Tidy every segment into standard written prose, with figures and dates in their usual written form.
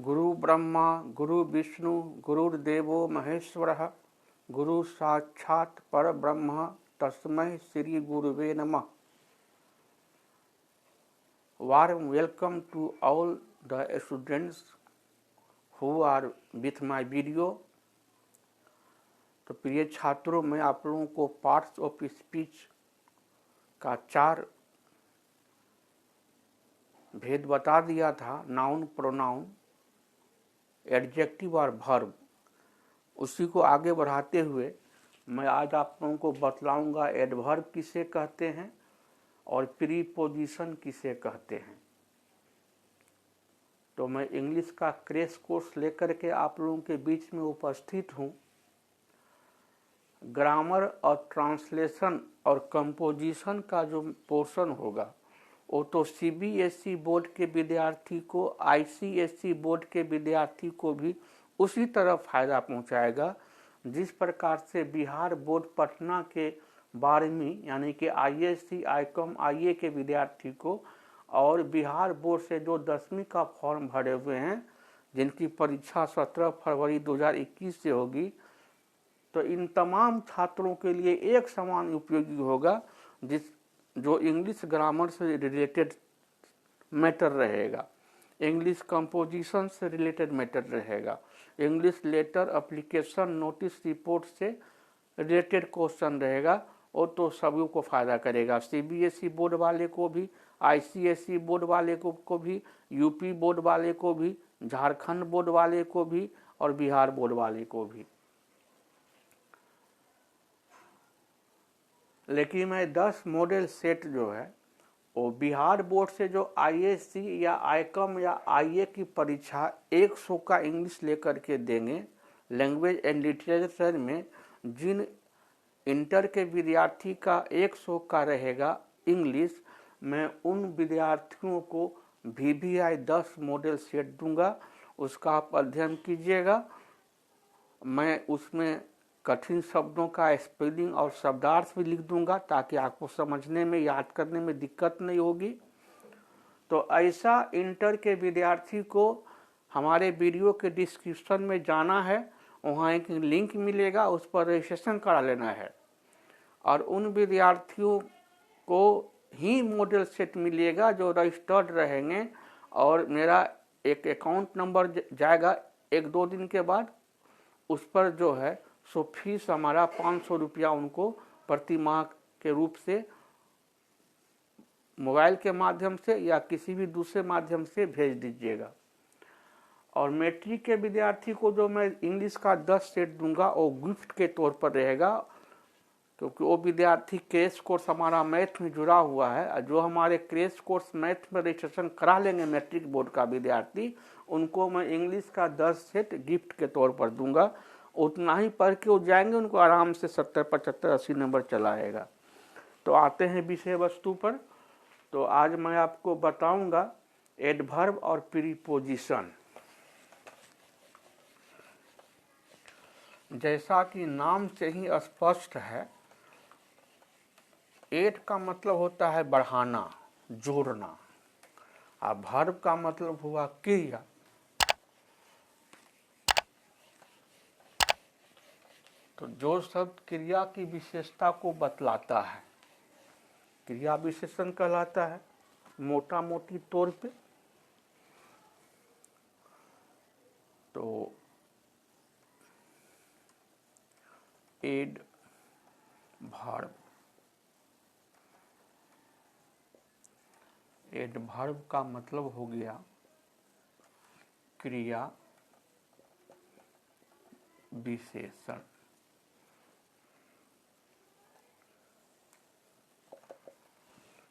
गुरु ब्रह्मा गुरु विष्णु गुरुर्देवो महेश्वरः गुरु साक्षात् परब्रह्म तस्मै श्री गुरुवे नमः। Warm welcome to all the students who are with my video। तो प्रिय छात्रों, मैं आप लोगों को पार्ट्स ऑफ स्पीच का 4 भेद बता दिया था, नाउन, प्रोनाउन, एडजेक्टिव और वर्ब। उसी को आगे बढ़ाते हुए मैं आज आप लोगों को बतलाऊंगा एडवर्ब किसे कहते हैं और प्रीपोजिशन किसे कहते हैं। तो मैं इंग्लिश का क्रैश कोर्स लेकर के आप लोगों के बीच में उपस्थित हूँ। ग्रामर और ट्रांसलेशन और कंपोजिशन का जो पोर्शन होगा वो तो सीबीएसई बोर्ड के विद्यार्थी को, आईसीएसई बोर्ड के विद्यार्थी को भी उसी तरह फायदा पहुंचाएगा जिस प्रकार से बिहार बोर्ड पटना के 12वीं यानी कि आईएससी, आईकॉम, आईए के विद्यार्थी को और बिहार बोर्ड से जो 10वीं का फॉर्म भरे हुए हैं जिनकी परीक्षा 17 फरवरी 2021 से होगी, तो इन तमाम छात्रों के लिए एक समान उपयोगी होगा जो इंग्लिश ग्रामर से रिलेटेड मैटर रहेगा, इंग्लिश कंपोजिशन से रिलेटेड मैटर रहेगा, English letter, application, notice, report से रिलेटेड क्वेश्चन रहेगा। वो तो सभी को फ़ायदा करेगा, सीबीएसई बोर्ड वाले को भी, आईसीएसई बोर्ड वाले को भी, यूपी बोर्ड वाले को भी, झारखंड बोर्ड वाले को भी और बिहार बोर्ड वाले को भी। लेकिन मैं 10 मॉडल सेट जो है वो बिहार बोर्ड से जो आईएससी या आईकॉम या आईए की परीक्षा 100 का इंग्लिश लेकर के देंगे लैंग्वेज एंड लिटरेचर में, जिन इंटर के विद्यार्थी का 100 का रहेगा इंग्लिश, मैं उन विद्यार्थियों को VVI 10 मॉडल सेट दूंगा। उसका आप अध्ययन कीजिएगा। मैं उसमें कठिन शब्दों का स्पेलिंग और शब्दार्थ भी लिख दूंगा ताकि आपको समझने में, याद करने में दिक्कत नहीं होगी। तो ऐसा इंटर के विद्यार्थी को हमारे वीडियो के डिस्क्रिप्शन में जाना है, वहाँ एक लिंक मिलेगा, उस पर रजिस्ट्रेशन करा लेना है और उन विद्यार्थियों को ही मॉडल सेट मिलेगा जो रजिस्टर्ड रहेंगे। और मेरा एक अकाउंट नंबर जाएगा 1-2 दिन के बाद, उस पर जो है सो फीस हमारा 500 रुपया उनको प्रति माह के रूप से मोबाइल के माध्यम से या किसी भी दूसरे माध्यम से भेज दीजिएगा। और मैट्रिक के विद्यार्थी को जो मैं इंग्लिश का 10 सेट दूंगा वो गिफ्ट के तौर पर रहेगा, क्योंकि वो विद्यार्थी क्रैश कोर्स हमारा मैथ में जुड़ा हुआ है। जो हमारे क्रैश कोर्स मैथ में रजिस्ट्रेशन करा लेंगे मैट्रिक बोर्ड का विद्यार्थी, उनको मैं इंग्लिश का 10 सेट गिफ्ट के तौर पर दूंगा। उतना ही पढ़ के वो जाएंगे, उनको आराम से 70, 75, 80 नंबर चलाएगा। तो आते हैं विषय वस्तु पर। तो आज मैं आपको बताऊंगा एडवर्ब और प्रीपोजिशन। जैसा कि नाम से ही स्पष्ट है, एड का मतलब होता है बढ़ाना, जोड़ना, और वर्ब का मतलब हुआ क्रिया। तो जो शब्द क्रिया की विशेषता को बतलाता है क्रिया विशेषण कहलाता है मोटा मोटी तौर पे। तो एड वर्ब, एडवर्ब का मतलब हो गया क्रिया विशेषण।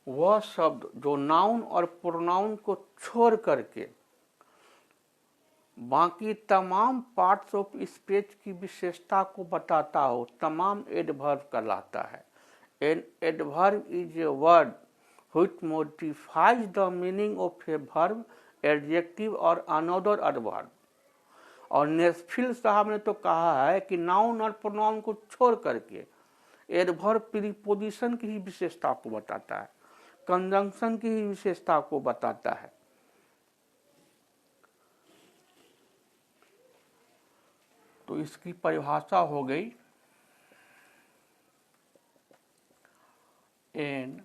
वह शब्द जो नाउन और प्रोनाउन को छोड़ करके बाकी तमाम पार्ट्स ऑफ स्पीच की विशेषता को बताता हो, तमाम एडवर्ब कहलाता है। An adverb is a word which modifies the meaning of a verb, adjective और another adverb। और नेस्फिल साहब ने तो कहा है कि नाउन और प्रोनाउन को छोड़ करके एडवर्ब प्रीपोजिशन की ही विशेषता को बताता है, कंजंक्शन की ही विशेषता को बताता है। तो इसकी परिभाषा हो गई N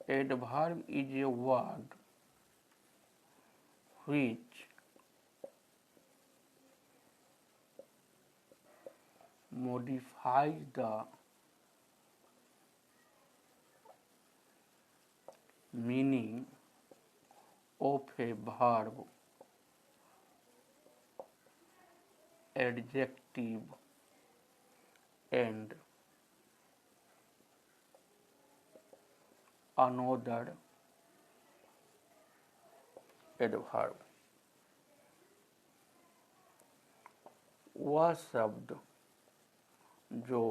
adverb is a word which modifies the meaning of a verb, adjective, and another adverb. वह शब्द जो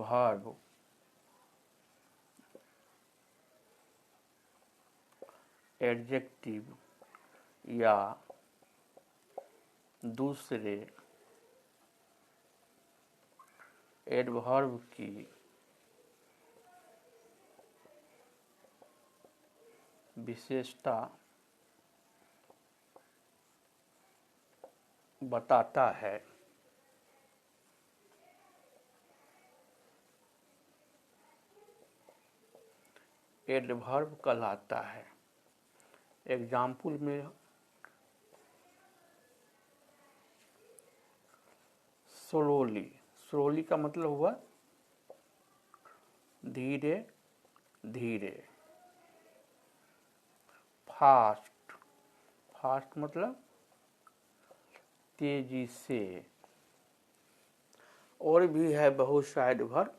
verb एडजेक्टिव या दूसरे एडवर्ब की विशेषता बताता है एडवर्ब कहलाता है। एग्जाम्पल में स्लोली, स्लोली का मतलब हुआ धीरे धीरे। फास्ट, फास्ट मतलब तेजी से। और भी है बहुत सा एडवर्ब,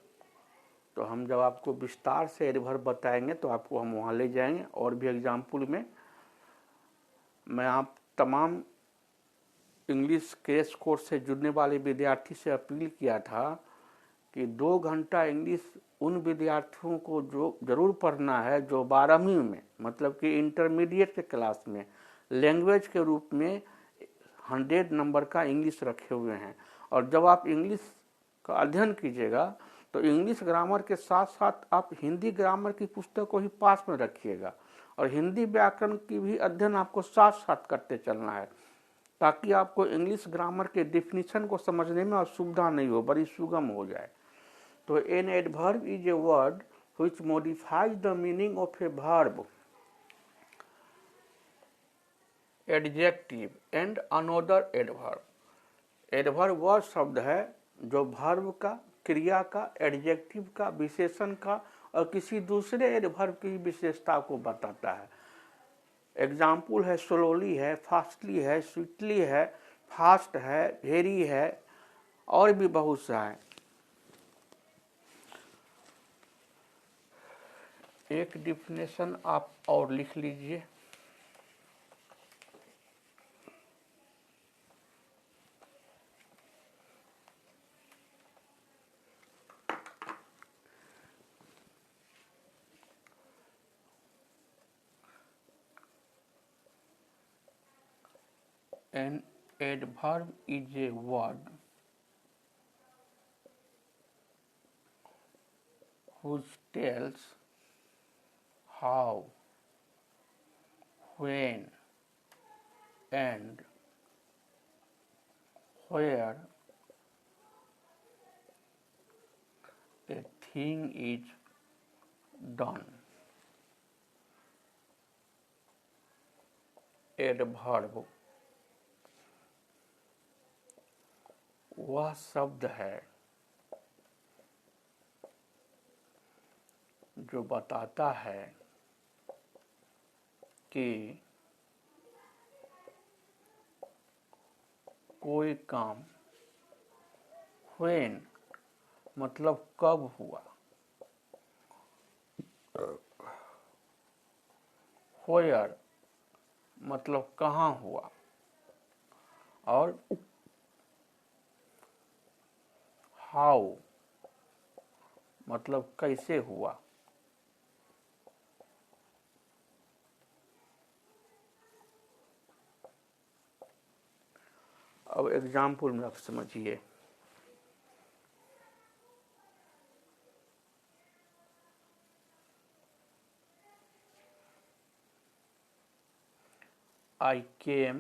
तो हम जब आपको विस्तार से एडवर्ब बताएंगे तो आपको हम वहाँ ले जाएंगे। और भी एग्जाम्पल में मैं आप तमाम इंग्लिश क्रैश कोर्स से जुड़ने वाले विद्यार्थी से अपील किया था कि 2 घंटा इंग्लिश उन विद्यार्थियों को जो जरूर पढ़ना है जो 12वीं में, मतलब कि इंटरमीडिएट के क्लास में लैंग्वेज के रूप में 100 नंबर का इंग्लिश रखे हुए हैं। और जब आप इंग्लिश का अध्ययन कीजिएगा तो इंग्लिश ग्रामर के साथ साथ आप हिंदी ग्रामर की पुस्तक को ही पास में रखिएगा और हिंदी व्याकरण की भी अध्ययन आपको साथ साथ करते चलना है, ताकि आपको इंग्लिश ग्रामर के डिफिनीशन को समझने में असुविधा नहीं हो, बड़ी सुगम हो जाए। तो an adverb is a word which modifies the meaning of a verb, adjective and another adverb. Adverb वह शब्द है जो वर्ब का, क्रिया का, एडजेक्टिव का, विशेषण का और किसी दूसरे एडवर्ब की विशेषता को बताता है। एग्जाम्पल है स्लोली है, फास्टली है, स्वीटली है, फास्ट है, वेरी है और भी बहुत सा है। एक डिफिनेशन आप और लिख लीजिए। An adverb is a word which tells how, when, and where a thing is done. Adverb वह शब्द है जो बताता है कि कोई काम when मतलब कब हुआ, where मतलब कहाँ हुआ और how मतलब कैसे हुआ। अब एग्जाम्पल में आप समझिए। I came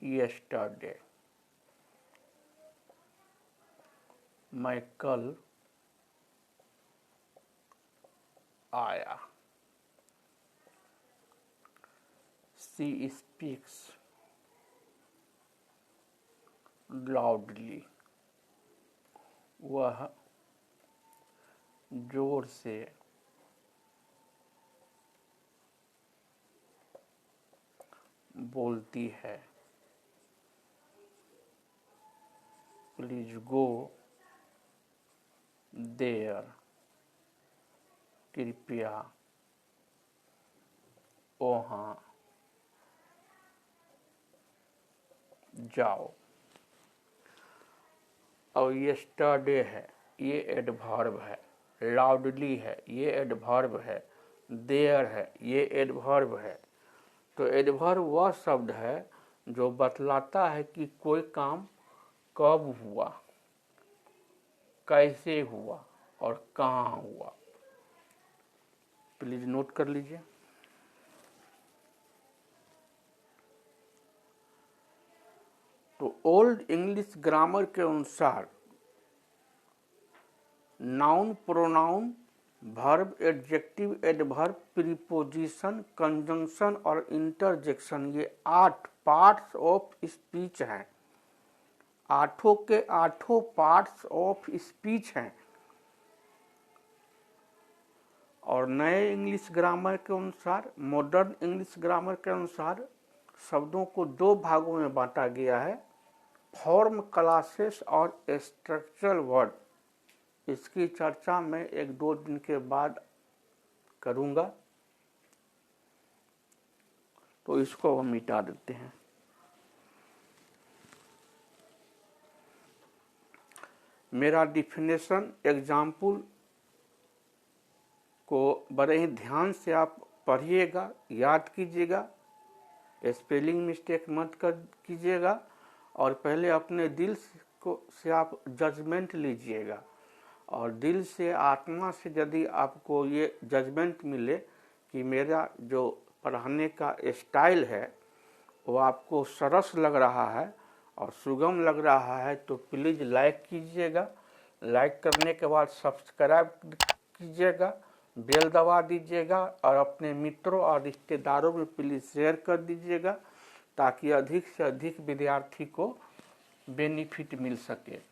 yesterday, मैं कल आया। She speaks loudly, वह जोर से बोलती है। Please go there, कृपया वहाँ जाओ। और yesterday है, ये एडवर्ब है। लाउडली है, ये एडवर्ब है। देयर है, ये एडवर्ब है। तो एडवर्ब वह शब्द है जो बतलाता है कि कोई काम कब हुआ, कैसे हुआ और कहाँ हुआ। प्लीज नोट कर लीजिए। तो ओल्ड इंग्लिश ग्रामर के अनुसार noun, pronoun, verb, adjective, adverb, preposition, conjunction और इंटरजेक्शन, ये 8 पार्ट्स ऑफ स्पीच हैं। 8 के 8 पार्ट्स ऑफ स्पीच हैं। और नए इंग्लिश ग्रामर के अनुसार, मॉडर्न इंग्लिश ग्रामर के अनुसार शब्दों को 2 भागों में बांटा गया है, फॉर्म क्लासेस और स्ट्रक्चरल वर्ड। इसकी चर्चा मैं 1-2 दिन के बाद करूंगा, तो इसको हम मिटा देते हैं। मेरा डिफिनेशन एग्जाम्पल को बड़े ही ध्यान से आप पढ़िएगा, याद कीजिएगा, स्पेलिंग मिस्टेक मत कीजिएगा, और पहले अपने दिल से आप जजमेंट लीजिएगा। और दिल से, आत्मा से यदि आपको ये जजमेंट मिले कि मेरा जो पढ़ाने का स्टाइल है वो आपको सरस लग रहा है और सुगम लग रहा है, तो प्लीज़ लाइक कीजिएगा। लाइक करने के बाद सब्सक्राइब कीजिएगा, बेल दबा दीजिएगा और अपने मित्रों और रिश्तेदारों में प्लीज़ शेयर कर दीजिएगा, ताकि अधिक से अधिक विद्यार्थी को बेनिफिट मिल सके।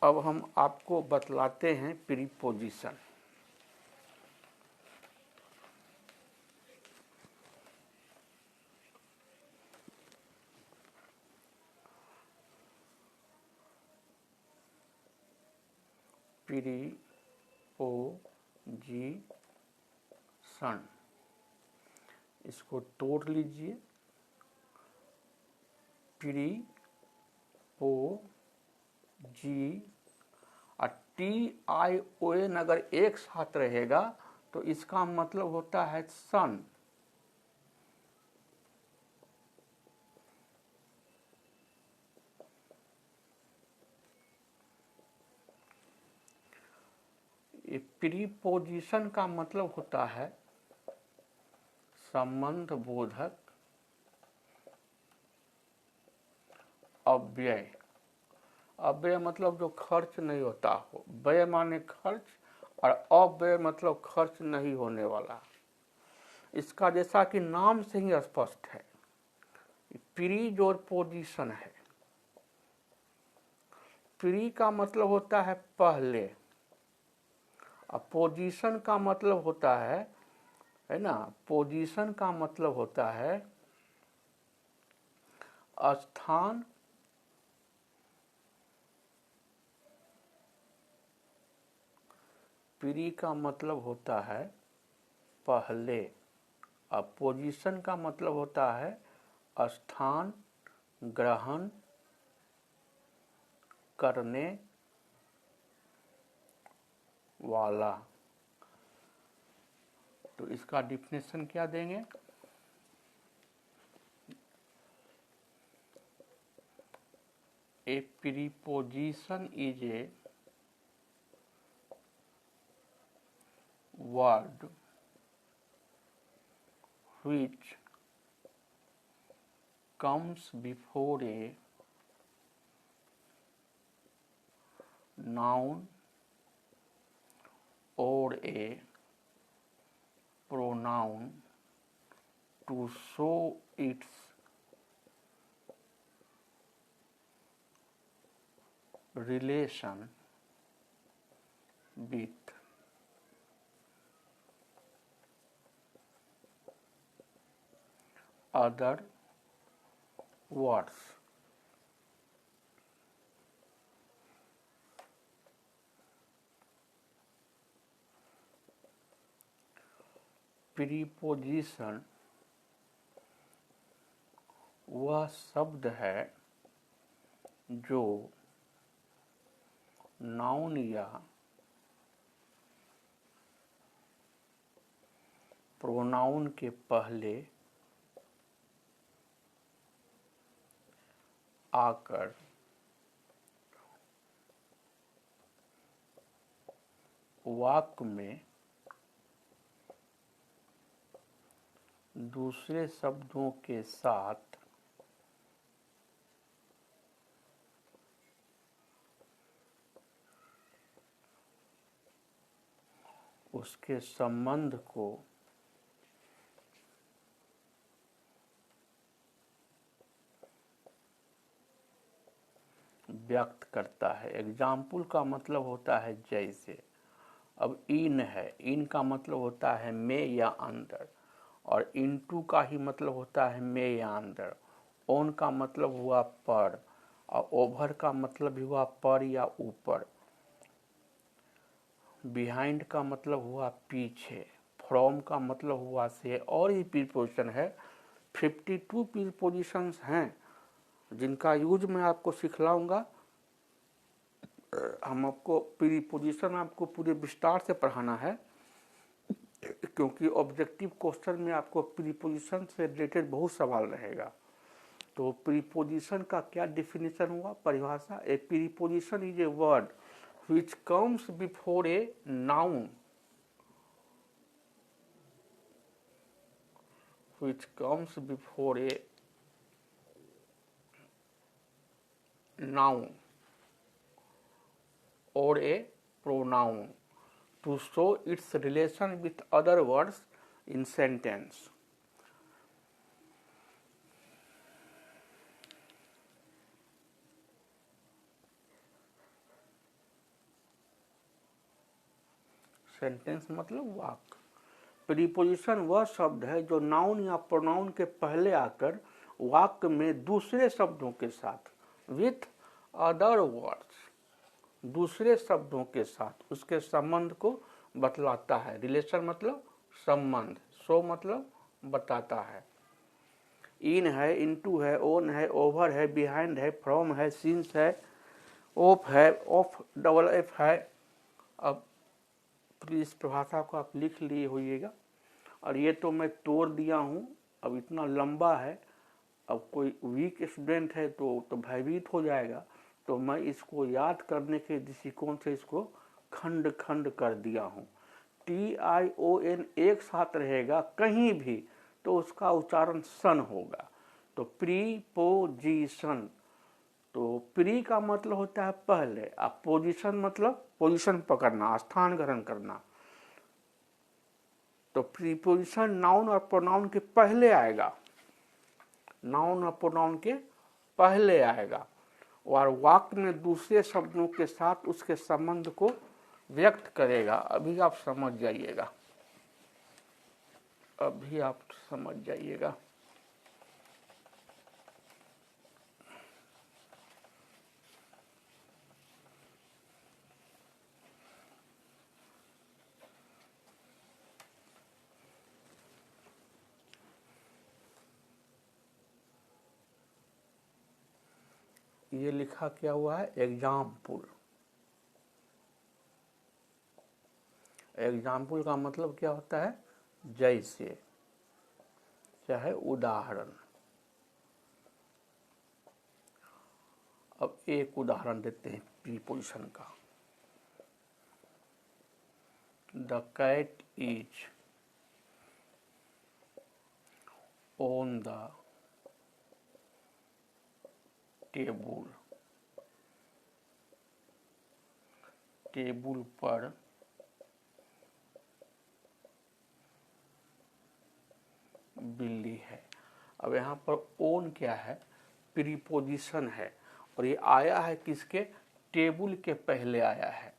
अब हम आपको बतलाते हैं प्रीपोजिशन। प्रीपोजिशन, इसको तोड़ लीजिए। प्रीपोजी और TION अगर एक साथ रहेगा तो इसका मतलब होता है सन। प्रीपोजिशन का मतलब होता है संबंध बोधक अव्यय। अव्यय मतलब जो खर्च नहीं होता हो, व्यय माने खर्च, और अव्यय मतलब खर्च नहीं होने वाला। इसका जैसा कि नाम से ही स्पष्ट है, प्री जो पोजीशन है, प्री का मतलब होता है पहले, और पोजीशन का मतलब होता है ना, पोजीशन का मतलब होता है स्थान, प्री का मतलब होता है पहले, और पोजीशन का मतलब होता है स्थान ग्रहण करने वाला। तो इसका डिफिनेशन क्या देंगे? ए preposition is a word which comes before a noun or a pronoun to show its relation with other words. Preposition वह शब्द है जो नाउन या प्रोनाउन के पहले आकर वाक्य में दूसरे शब्दों के साथ उसके संबंध को व्यक्त करता है। एग्जाम्पल का मतलब होता है जैसे, अब इन है, इन का मतलब होता है में या अंदर, और इनटू का ही मतलब होता है में या अंदर। ऑन का मतलब हुआ पर, और ओवर का मतलब हुआ पर या ऊपर। बिहाइंड का मतलब हुआ पीछे। फ्रॉम का मतलब हुआ से, और ही प्रीपोजिशन है। 52 प्रीपोजिशंस हैं जिनका यूज मैं आपको सिखलाऊंगा। हम आपको प्रीपोजिशन आपको पूरे विस्तार से पढ़ाना है, क्योंकि ऑब्जेक्टिव क्वेश्चन में आपको प्रीपोजिशन से रिलेटेड बहुत सवाल रहेगा। तो प्रीपोजिशन का क्या डिफिनेशन हुआ, परिभाषा? ए preposition is a word which comes before a noun, which comes before a noun or a pronoun to show its relation with other words in sentence. Sentence मतलब वाक्य। प्रीपोजिशन वह शब्द है जो नाउन या प्रोनाउन के पहले आकर वाक्य में दूसरे शब्दों के साथ, विथ अदर वर्ड्स, दूसरे शब्दों के साथ उसके संबंध को बतलाता है। रिलेशन मतलब संबंध, शो मतलब बताता है। इन है, इनटू है, ओन है, ओवर है, बिहाइंड है, फ्रॉम है, सिंस है, ऑफ है, ऑफ डबल एफ है। अब प्लीज परिभाषा को आप लिख लिए होइएगा, और ये तो मैं तोड़ दिया हूँ, अब इतना लंबा है। अब कोई वीक स्टूडेंट है तो भयभीत हो जाएगा, तो मैं इसको याद करने के दृष्टिकोण से इसको खंड खंड कर दिया हूँ। TION एक साथ रहेगा कहीं भी तो उसका उच्चारण सन होगा। तो प्रीपोजिशन, तो प्री का मतलब होता है पहले, अब पोजीशन मतलब पोजीशन पकड़ना, स्थान ग्रहण करना। तो प्रीपोजिशन नाउन और प्रोनाउन के पहले आएगा, नाउन और प्रोनाउन के पहले आएगा, और वाक्य में दूसरे शब्दों के साथ उसके संबंध को व्यक्त करेगा। अभी आप समझ जाइएगा, अभी आप समझ जाइएगा। ये लिखा क्या हुआ है, एग्जाम्पल। एग्जाम्पल का मतलब क्या होता है, जैसे, चाहे उदाहरण। अब एक उदाहरण देते हैं प्रीपोजिशन का। The cat is on the table, table पर बिल्ली है। अब यहाँ पर ओन क्या है, प्रीपोजिशन है, और ये आया है किसके, टेबल के पहले आया है,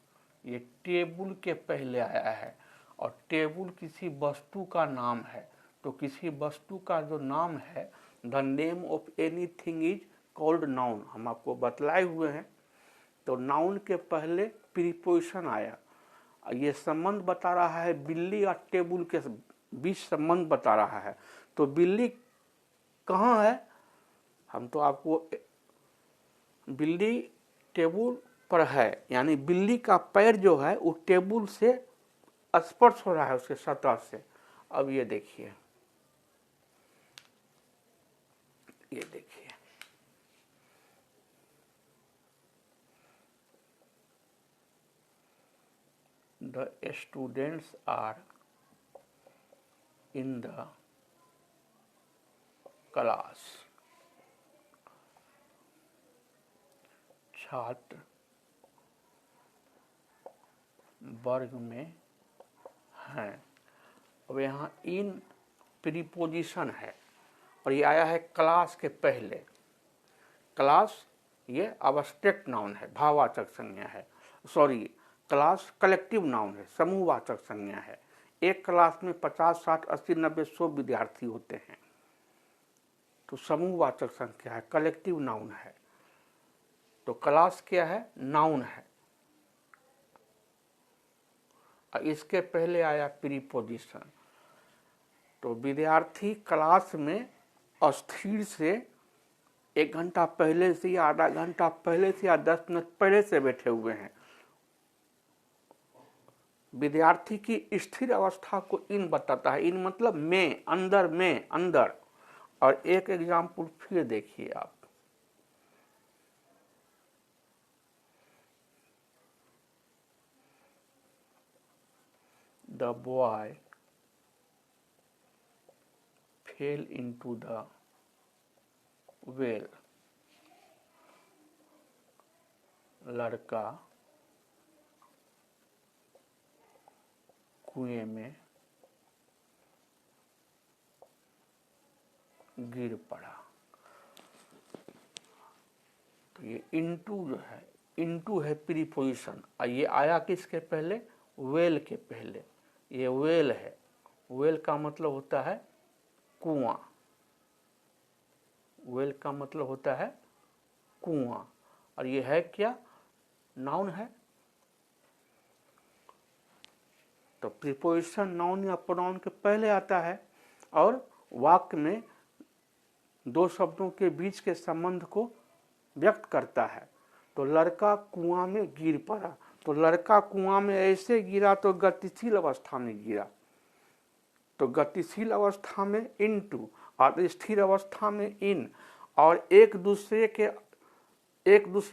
ये टेबल के पहले आया है, और टेबल किसी वस्तु का नाम है, तो किसी वस्तु का जो नाम है, the name of anything is called noun, हम आपको बतलाए हुए हैं। तो नाउन के पहले प्रीपोजिशन आया, ये संबंध बता रहा है बिल्ली और टेबल के बीच संबंध बता रहा है। तो बिल्ली कहाँ है, हम तो आपको बिल्ली टेबल पर है, यानी बिल्ली का पैर जो है वो टेबल से स्पर्श हो रहा है, उसके सतह से। अब ये देखिए, ये देखिए, the students are in the class, छात्र वर्ग में हैं। अब यहाँ इन प्रीपोजिशन है, और ये आया है क्लास के पहले। क्लास ये अब्स्ट्रैक्ट नाउन है, भाववाचक संज्ञा है, सॉरी क्लास कलेक्टिव नाउन है, समूहवाचक संज्ञा है। एक क्लास में 50, 60, 80, 90, 100 विद्यार्थी होते हैं, तो समूहवाचक संख्या है, कलेक्टिव नाउन है। तो क्लास क्या है, नाउन है, और इसके पहले आया प्रीपोजिशन। तो विद्यार्थी क्लास में स्थिर से 1 घंटा पहले से या आधा घंटा पहले से या 10 मिनट पहले से बैठे हुए हैं। विद्यार्थी की स्थिर अवस्था को इन बताता है, इन मतलब में, अंदर में, अंदर। और एक एग्जाम्पल फिर देखिए आप, the boy fail into the well, लड़का कुएं में गिर पड़ा। तो ये इनटू जो है, इनटू है प्रीपोजिशन, और ये आया किसके पहले, वेल के पहले। ये वेल है, वेल का मतलब होता है कुआं, वेल का मतलब होता है कुआं, और ये है क्या, नाउन है। तो प्रीपोजिशन नाउन या प्रोनाउन के पहले आता है, और वाक्य में दो शब्दों के बीच के संबंध को व्यक्त करता है। तो लड़का कुआं में गिर पड़ा, तो लड़का कुआं में ऐसे गिरा तो गतिशील अवस्था में गिरा, तो गतिशील अवस्था में इनटू, और स्थिर अवस्था में इन, और एक दूसरे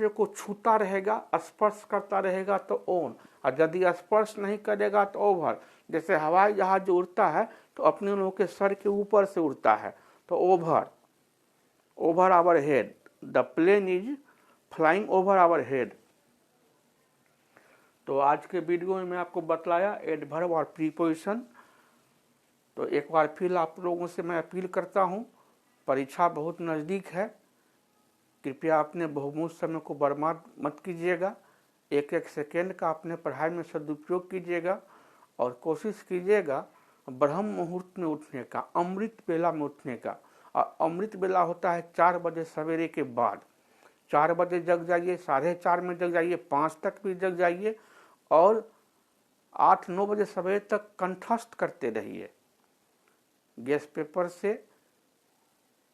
को छूता रहेगा, स्पर्श करता रहेगा तो ओन, और यदि स्पर्श नहीं करेगा तो ओवर। जैसे हवाई जहाज जो उड़ता है तो अपने लोगों के सर के ऊपर से उड़ता है, तो over, over our head, the plane is flying over our head. तो आज के वीडियो में मैं आपको बतलाया एडवर्ब और प्रीपोजिशन। तो एक बार फिर आप लोगों से मैं अपील करता हूँ, परीक्षा बहुत नज़दीक है, कृपया अपने बहुमूल्य समय को बर्बाद मत कीजिएगा। एक एक सेकेंड का अपने पढ़ाई में सदुपयोग कीजिएगा, और कोशिश कीजिएगा ब्रह्म मुहूर्त में उठने का, अमृत बेला में उठने का। और अमृत बेला होता है 4 बजे सवेरे के बाद। 4 बजे जग जाइए, 4:30 में जग जाइए, 5 तक भी जग जाइए, और 8-9 बजे सवेरे तक कंठस्थ करते रहिए। गेस्ट पेपर से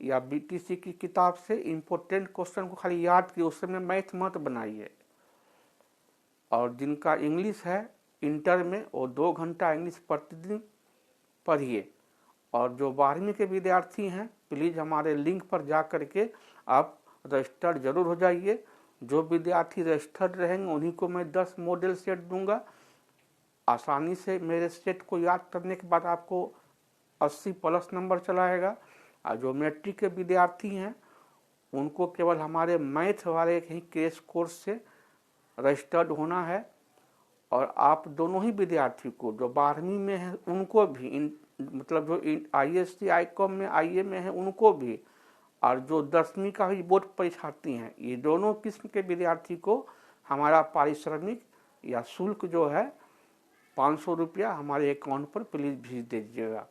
या बीटीसी की किताब से इम्पोर्टेंट क्वेश्चन को खाली याद कीजिए, उस समय मैथ मत बनाइए। और जिनका इंग्लिश है इंटर में, वो 2 घंटा इंग्लिश प्रतिदिन पढ़िए। और जो 12वीं के विद्यार्थी हैं, प्लीज़ हमारे लिंक पर जा करके आप रजिस्टर्ड जरूर हो जाइए। जो विद्यार्थी रजिस्टर्ड रहेंगे उन्हीं को मैं 10 मॉडल सेट दूंगा। आसानी से मेरे सेट को याद करने के बाद आपको 80 प्लस नंबर चला आएगा। और जो मैट्रिक के विद्यार्थी हैं उनको केवल हमारे मैथ वाले ही क्रैश कोर्स से रजिस्टर्ड होना है। और आप दोनों ही विद्यार्थी को जो 12वीं में है उनको भी मतलब जो ISC ICOM में IA में है उनको भी, और जो 10वीं का भी बोर्ड परीक्षार्थी हैं, ये दोनों किस्म के विद्यार्थी को हमारा पारिश्रमिक या शुल्क जो है 500 रुपया हमारे अकाउंट पर प्लीज़ भेज दीजिएगा।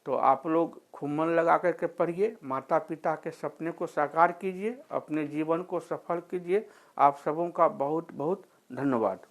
तो आप लोग खूब मन लगा करके पढ़िए, माता पिता के सपने को साकार कीजिए, अपने जीवन को सफल कीजिए। आप सबों का बहुत बहुत धन्यवाद।